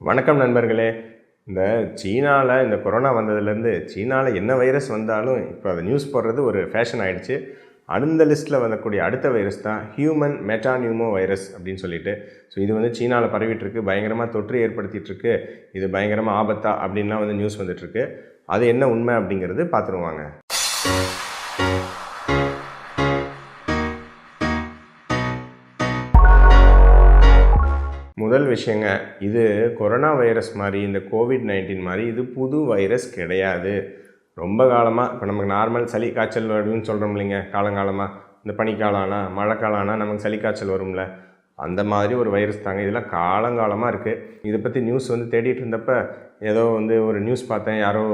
வணக்கம் நண்பர்களே. இந்த சீனாவில் இந்த கொரோனா வந்ததுலேருந்து சீனாவில் என்ன வைரஸ் வந்தாலும் இப்போ அதை நியூஸ் போடுறது ஒரு ஃபேஷன் ஆகிடுச்சு. அந்த லிஸ்ட்டில் வரக்கூடிய அடுத்த வைரஸ் தான் ஹியூமன் மெட்டானியூமோ வைரஸ் அப்படின்னு சொல்லிட்டு. ஸோ இது வந்து சீனாவில் பரவிட்டுருக்கு, பயங்கரமாக தொற்று ஏற்படுத்திகிட்ருக்கு, இது பயங்கரமாக ஆபத்தா அப்படின்லாம் வந்து நியூஸ் வந்துட்டுருக்கு. அது என்ன உண்மை அப்படிங்கிறது பார்த்துருவாங்க. முதல் விஷயங்க, இது கொரோனா வைரஸ் மாதிரி, இந்த கோவிட்-19 மாதிரி இது புது வைரஸ் கிடையாது. ரொம்ப காலமாக இப்போ நமக்கு நார்மல் சளி காய்ச்சல் வரும்னு சொல்கிறோம் இல்லைங்க, காலங்காலமாக இந்த பனிக்காலம் ஆனால் மழைக்காலம் ஆனால் நமக்கு சளி காய்ச்சல் வரும்ல, அந்த மாதிரி ஒரு வைரஸ் தாங்க. இதெல்லாம் காலங்காலமாக இருக்குது. இதை பற்றி நியூஸ் வந்து தேடிட்டு இருந்தப்போ ஏதோ வந்து ஒரு நியூஸ் பார்த்தேன், யாரோ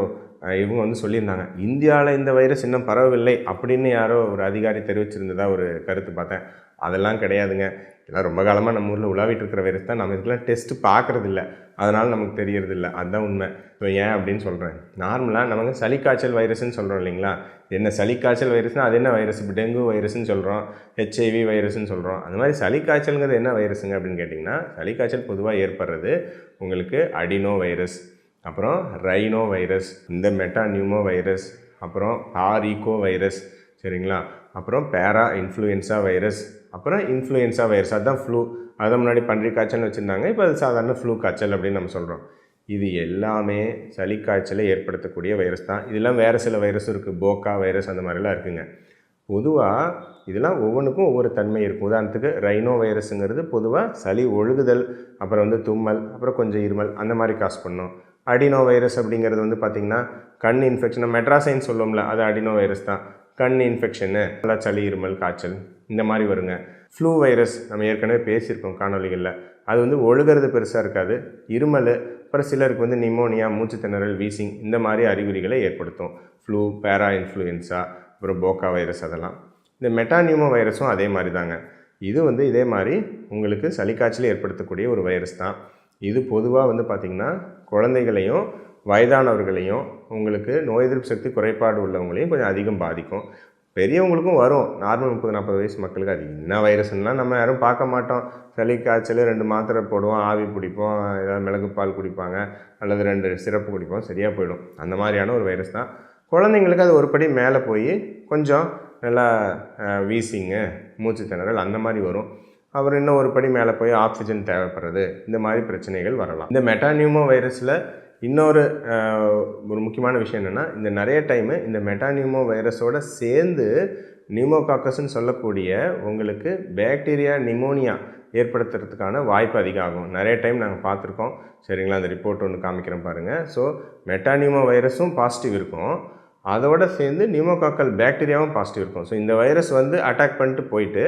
இவங்க வந்து சொல்லியிருந்தாங்க, இந்தியாவில் இந்த வைரஸ் இன்னும் பரவவில்லை அப்படின்னு யாரோ ஒரு அதிகாரி தெரிவிச்சிருந்ததா ஒரு கருத்து பார்த்தேன். அதெல்லாம் கிடையாதுங்க. இதெல்லாம் ரொம்ப காலமாக நம்ம ஊரில் உலாவிட்டு இருக்கிற வைரஸ் தான். நம்ம இதுக்கெல்லாம் டெஸ்ட்டு பார்க்குறதில்ல, அதனால் நமக்கு தெரியறதில்ல. அதுதான் உண்மை. ஸோ ஏன் அப்படின்னு சொல்கிறேன், நார்மலாக நமக்கு சளி காய்ச்சல் வைரஸ்ன்னு சொல்கிறோம் இல்லைங்களா. என்ன சளி காய்ச்சல் வைரஸ்னால் அது என்ன வைரஸ்? இப்போ டெங்கு வைரஸ்ன்னு சொல்கிறோம், ஹெச்ஐவி வைரஸ்ன்னு சொல்கிறோம். அந்த மாதிரி சளி காய்ச்சல்ங்கிறது என்ன வைரஸுங்க அப்படின்னு கேட்டிங்கன்னா, சளி காய்ச்சல் பொதுவாக ஏற்படுறது உங்களுக்கு அடினோ வைரஸ், அப்புறம் ரைனோ வைரஸ், இந்த மெட்டானியூமோ வைரஸ், அப்புறம் ஆரிகோ வைரஸ், சரிங்களா, அப்புறம் பேரா இன்ஃப்ளூயன்ஸா வைரஸ், அப்புறம் இன்ஃப்ளூயன்ஸா வைரஸ். அதுதான் ஃப்ளூ. அதை முன்னாடி பன்றி காய்ச்சல்னு வச்சுருந்தாங்க, இப்போ அது சாதாரண ஃப்ளூ காய்ச்சல் அப்படின்னு நம்ம சொல்கிறோம். இது எல்லாமே சளி காய்ச்சலை ஏற்படுத்தக்கூடிய வைரஸ் தான். இதெல்லாம் வேறு சில வைரஸ் இருக்குது, போக்கா வைரஸ் அந்த மாதிரிலாம் இருக்குங்க. பொதுவாக இதெல்லாம் ஒவ்வொன்றுக்கும் ஒவ்வொரு தன்மை இருக்கும். உதாரணத்துக்கு ரைனோ வைரஸுங்கிறது பொதுவாக சளி ஒழுகுதல், அப்புறம் வந்து தும்மல், அப்புறம் கொஞ்சம் இருமல் அந்த மாதிரி காசு பண்ணும். அடினோ வைரஸ் அப்படிங்கிறது வந்து பார்த்திங்கன்னா கண் இன்ஃபெக்ஷன், மெட்ராசைன்னு சொல்லுவோம்ல, அது அடினோ வைரஸ் தான். கண் இன்ஃபெக்ஷனு, நல்லா சளி இருமல் காய்ச்சல் இந்த மாதிரி வருங்க. ஃப்ளூ வைரஸ் நம்ம ஏற்கனவே பேசியிருக்கோம் காணொலிகளில். அது வந்து ஒழுகிறது பெருசாக இருக்காது, இருமல், அப்புறம் சிலருக்கு வந்து நிமோனியா, மூச்சு திணறல், வீசிங் இந்த மாதிரி அறிகுறிகளை ஏற்படுத்தும். ஃப்ளூ, பேரா இன்ஃப்ளூயன்ஸா, அப்புறம் போக்கா வைரஸ் அதெல்லாம். இந்த மெட்டானியூமோ வைரஸும் அதே மாதிரி தாங்க. இது வந்து இதே மாதிரி உங்களுக்கு சளி காய்ச்சல் ஏற்படுத்தக்கூடிய ஒரு வைரஸ் தான். இது பொதுவாக வந்து பார்த்திங்கன்னா குழந்தைகளையும் வயதானவர்களையும் உங்களுக்கு நோய் எதிர்ப்பு சக்தி குறைபாடு உள்ளவங்களையும் கொஞ்சம் அதிகம் பாதிக்கும். பெரியவங்களுக்கும் வரும், நார்மல் 30-40 வயசு மக்களுக்கு. அது என்ன வைரஸ்லாம் நம்ம யாரும் பார்க்க மாட்டோம். சளி காய்ச்சல் 2 மாத்திரை போடுவோம், ஆவி பிடிப்போம், ஏதாவது மிளகு பால் குடிப்பாங்க, அல்லது 2 சிரப்பு குடிப்போம், சரியாக போயிடும். அந்த மாதிரியான ஒரு வைரஸ் தான். குழந்தைங்களுக்கு அது ஒரு படி மேலே போய் கொஞ்சம் நல்லா வீசிங்கு, மூச்சு திணறல் அந்த மாதிரி வரும். அப்புறம் இன்னும் ஒரு படி மேலே போய் ஆக்சிஜன் தேவைப்படுறது, இந்த மாதிரி பிரச்சனைகள் வரலாம். இந்த மெட்டானியூமோ வைரஸில் இன்னொரு ஒரு முக்கியமான விஷயம் என்னென்னா, இந்த நிறைய டைமு இந்த மெட்டானியூமோ வைரஸோடு சேர்ந்து நியூமோகாக்கஸ்ன்னு சொல்லக்கூடிய உங்களுக்கு பேக்டீரியா நிமோனியா ஏற்படுத்துறதுக்கான வாய்ப்பு அதிகம் ஆகும். நிறைய டைம் நாங்கள் பார்த்துருக்கோம், சரிங்களா. அந்த ரிப்போர்ட் ஒன்று காமிக்கிறேன் பாருங்கள். ஸோ மெட்டானியூமோ வைரஸும் பாசிட்டிவ் இருக்கும், அதோடு சேர்ந்து நியூமோகாக்கல் பேக்டீரியாவும் பாசிட்டிவ் இருக்கும். ஸோ இந்த வைரஸ் வந்து அட்டாக் பண்ணிட்டு போயிட்டு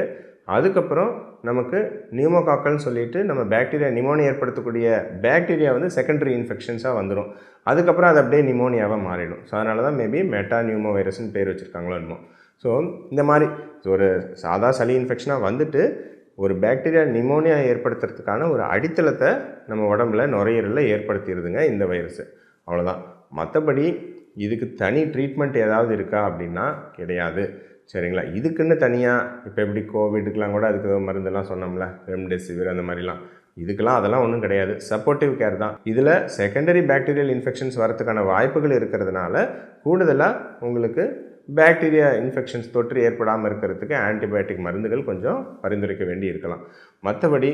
அதுக்கப்புறம் நமக்கு நியூமோகாக்கல்னு சொல்லிட்டு நம்ம பேக்டீரியா நிமோனியா ஏற்படுத்தக்கூடிய பேக்டீரியா வந்து செகண்டரி இன்ஃபெக்ஷன்ஸாக வந்துடும். அதுக்கப்புறம் அது அப்படியே நிமோனியாவாக மாறிடும். ஸோ அதனால தான் மேபி மெட்டானியூமோ வைரஸ்ன்னு பேர் வச்சுருக்காங்களோ என்னமோ. ஸோ இந்த மாதிரி ஒரு சாதா சளி இன்ஃபெக்ஷனாக வந்துட்டு ஒரு பேக்டீரியா நிமோனியா ஏற்படுத்துறதுக்கான ஒரு அடித்தளத்தை நம்ம உடம்புல நுரையீரலில் ஏற்படுத்திடுதுங்க இந்த வைரஸு. அவ்வளோதான். மற்றபடி இதுக்கு தனி ட்ரீட்மெண்ட் ஏதாவது இருக்கா அப்படின்னா கிடையாது, சரிங்களா. இதுக்குன்னு தனியாக இப்போ எப்படி கோவிடுக்கெலாம் கூட அதுக்கு மருந்தெல்லாம் சொன்னோம்ல, ரெம்டெசிவிர் அந்த மாதிரிலாம், இதுக்கெல்லாம் அதெல்லாம் ஒன்றும் கிடையாது. சப்போர்ட்டிவ் கேர் தான். இதில் செகண்டரி பேக்டீரியல் இன்ஃபெக்ஷன்ஸ் வரதுக்கான வாய்ப்புகள் இருக்கிறதுனால கூடுதலாக உங்களுக்கு பேக்டீரியா இன்ஃபெக்ஷன்ஸ் தொற்று ஏற்படாமல் இருக்கிறதுக்கு ஆன்டிபயோட்டிக் மருந்துகள் கொஞ்சம் பரிந்துரைக்க வேண்டி இருக்கலாம். மற்றபடி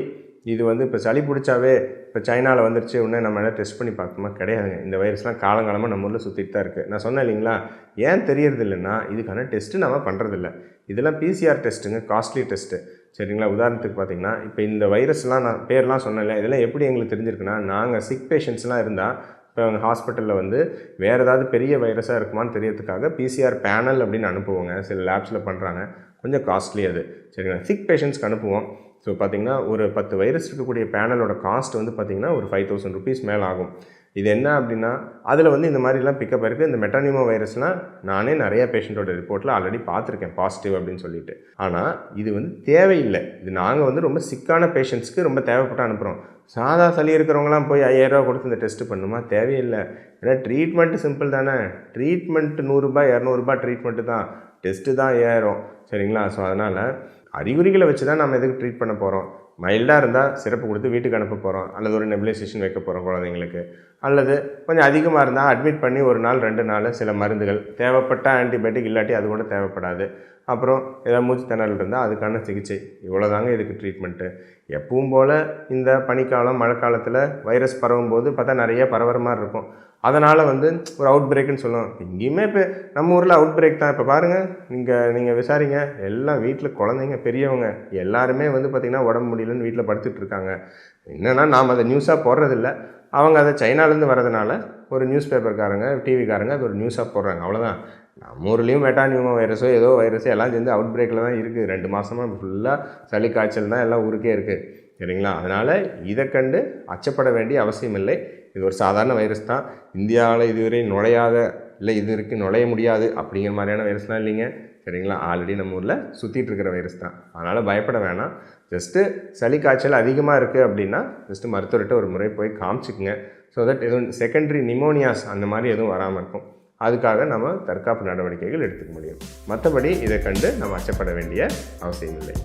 இது வந்து இப்போ சளி பிடிச்சாவே இப்போ சைனாவில் வந்துருச்சு உடனே நம்ம என்ன டெஸ்ட் பண்ணி பார்க்கணுமா? கிடையாதுங்க. இந்த வைரஸ்லாம் காலங்காலமாக நம்ம ஊரில் சுற்றிட்டு தான் இருக்குது. நான் சொன்னேன் இல்லைங்களா, ஏன் தெரியறது இல்லைன்னா இதுக்கான டெஸ்ட்டு நம்ம பண்ணுறதில்ல. இதெல்லாம் பிசிஆர் டெஸ்ட்டுங்க, காஸ்ட்லி டெஸ்ட்டு, சரிங்களா. உதாரணத்துக்கு பார்த்திங்கன்னா இப்போ இந்த வைரஸ்லாம் நான் பேர்லாம் சொன்னேன்ல, இதெல்லாம் எப்படி எங்களுக்கு தெரிஞ்சிருக்குன்னா, நாங்கள் சிக் பேஷண்ட்ஸ்லாம் இருந்தால் இப்போ அவங்க ஹாஸ்பிட்டலில் வந்து வேறு ஏதாவது பெரிய வைரஸாக இருக்குமான்னு தெரியறதுக்காக பிசிஆர் பேனல் அப்படின்னு அனுப்புவோங்க. சில லேப்ஸில் பண்ணுறாங்க, கொஞ்சம் காஸ்ட்லி அது, சரிங்களா. சிக் பேஷண்ட்ஸ்க்கு அனுப்புவோம். ஸோ பார்த்திங்கன்னா ஒரு 10 வைரஸ் இருக்கக்கூடிய பேனலோட காஸ்ட் வந்து பார்த்திங்கன்னா ஒரு 5000 rupees மேலே ஆகும். இது என்ன அப்படின்னா அதில் வந்து இந்த மாதிரிலாம் பிக்கப் இருக்குது. இந்த மெட்டானியூமோ வைரஸ்னால் நானே நிறையா பேஷண்ட்டோட ரிப்போர்ட்டில் ஆல்ரெடி பார்த்துருக்கேன் பாசிட்டிவ் அப்படின்னு சொல்லிட்டு. ஆனால் இது வந்து தேவையில்லை. இது நாங்கள் வந்து ரொம்ப சிக்கான பேஷண்ட்ஸ்க்கு ரொம்ப தேவைப்பட்டு அனுப்புகிறோம். சாதா சளி இருக்கிறவங்களாம் போய் 5000 ரூபா கொடுத்து இந்த டெஸ்ட்டு பண்ணுமா? தேவையில்லை. ஏன்னா ட்ரீட்மெண்ட்டு சிம்பிள் தானே. ட்ரீட்மெண்ட்டு 100 ரூபாய் 200 ரூபாய் ட்ரீட்மெண்ட்டு தான், டெஸ்ட்டு தான் 5000, சரிங்களா. ஸோ அதனால் அறிகுறிகளை வச்சு தான் நம்ம எதுக்கு ட்ரீட் பண்ண போகிறோம். மைல்டாக இருந்தால் சிறப்பு கொடுத்து வீட்டுக்கு அனுப்ப போகிறோம், அல்லது ஒரு நெபுலைசேஷன் வைக்க போகிறோம் குழந்தைங்களுக்கு. அல்லது கொஞ்சம் அதிகமாக இருந்தால் அட்மிட் பண்ணி 1 நாள் 2 நாள் சில மருந்துகள் தேவைப்பட்ட ஆன்டிபயோட்டிக், இல்லாட்டி அது கூட தேவைப்படாது. அப்புறம் ஏதாவது மூச்சு திணறல் இருந்தால் அதுக்கான சிகிச்சை. இவ்வளோதாங்க இதுக்கு ட்ரீட்மெண்ட்டு. எப்பவும் போல் இந்த பனிக்காலம் மழைக்காலத்தில் வைரஸ் பரவும் போது பார்த்தா நிறைய பரவுற மாதிரி இருக்கும். அதனால் ஒரு அவுட் பிரேக்குன்னு சொல்லுவோம். இங்கேயுமே இப்போ நம்ம ஊரில் அவுட் பிரேக் தான். இப்போ பாருங்கள், நீங்கள் விசாரிங்க, எல்லாம் வீட்டில் குழந்தைங்க பெரியவங்க எல்லாருமே பார்த்திங்கன்னா உடம்பு முடியலன்னு வீட்டில் படுத்துட்டு இருக்காங்க. என்னென்னா நாம் அதை நியூஸாக போடுறதில்ல, அவங்க அதை சைனாலேருந்து வரதுனால ஒரு நியூஸ் பேப்பர்காரங்க டிவிக்காரங்க அது ஒரு நியூஸாக போடுறாங்க, அவ்வளோதான். நம்ம ஊர்லேயும் மெட்டானியூமோ வைரஸோ ஏதோ வைரஸோ எல்லாம் சேர்ந்து அவுட் பிரேக்கில் தான் இருக்குது. 2 மாதமாக ஃபுல்லாக சளி காய்ச்சல் தான் எல்லாம் ஊருக்கே இருக்குது, சரிங்களா? அதனால் இதை கண்டு அச்சப்பட வேண்டிய அவசியம் இல்லை. இது ஒரு சாதாரண வைரஸ் தான். இந்தியாவில் இதுவரை நுழையாத, இல்லை இது இருக்குது நுழைய முடியாது அப்படிங்கிற மாதிரியான வைரஸ்லாம் இல்லைங்க, சரிங்களா? ஆல்ரெடி நம்ம ஊரில் சுற்றிட்டு இருக்கிற வைரஸ் தான். அதனால் பயப்பட வேணாம். ஜஸ்ட்டு சளி காய்ச்சல் அதிகமாக இருக்குது அப்படின்னா ஜஸ்ட்டு மருத்துவர்கிட்ட ஒரு முறை போய் காமிச்சிக்குங்க. ஸோ தட் எதுவும் செகண்டரி நிமோனியாஸ் அந்த மாதிரி எதுவும் வராமல் இருக்கும். அதுக்காக நம்ம தற்காப்பு நடவடிக்கைகள் எடுத்துக்க முடியும். மற்றபடி இதை கண்டு நம்ம அச்சப்பட வேண்டிய அவசியம் இல்லை.